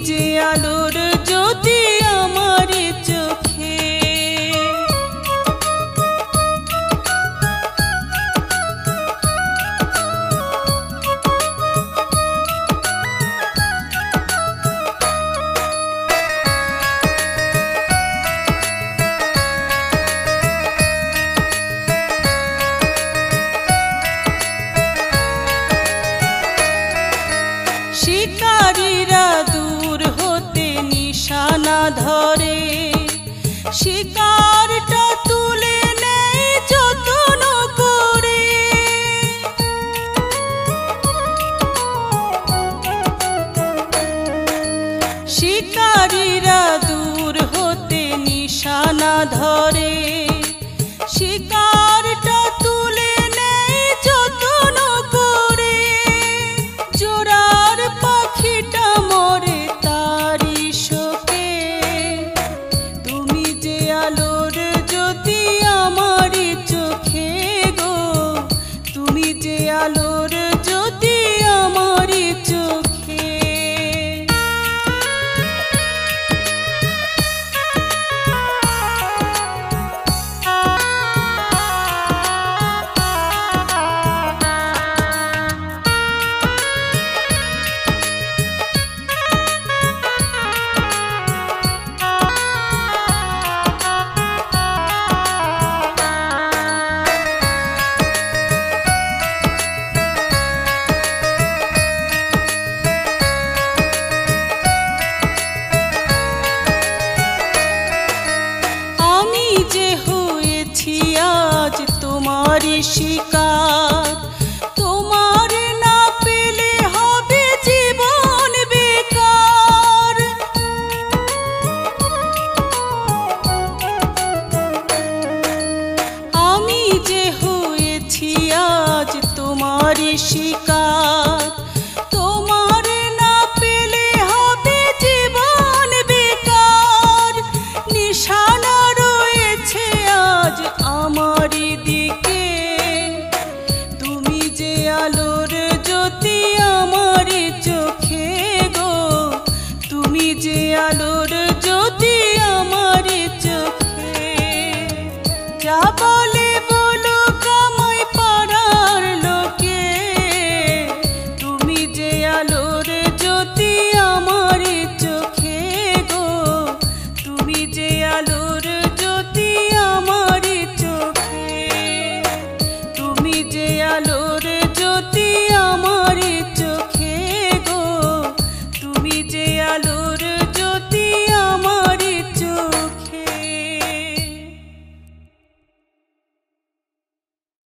যে আলোর জ্যোতি আমার চোখে। শিকারীরা দূর হতে নিশানা ধরে, শিকারটা তুলে নেয় যত্ন করে। শিকারীরা দূর হতে নিশানা ধরে, শিকারটা তুলে নেয় যত্ন করে। জোড়ার পাখিটা মরে তারি শোকে, তুমি যে আলোর জ্যোতি আমার চোখে গো, তুমি যে আলোর জ্যোতি আমার চোখে। আজ তোমারই শিকার, তোমার না পেলে হবে জীবন বেকার। আমি যে হয়েছি আজ তোমারই শিকার, তোমার না পেলে হবে জীবন বেকার। নিশানা রয়েছে আজ আমার দিকে, তুমি যে আলোর জ্যোতি আমার চোখে গো, তুমি যে আলোর জ্যোতি আমার চোখে। যাবার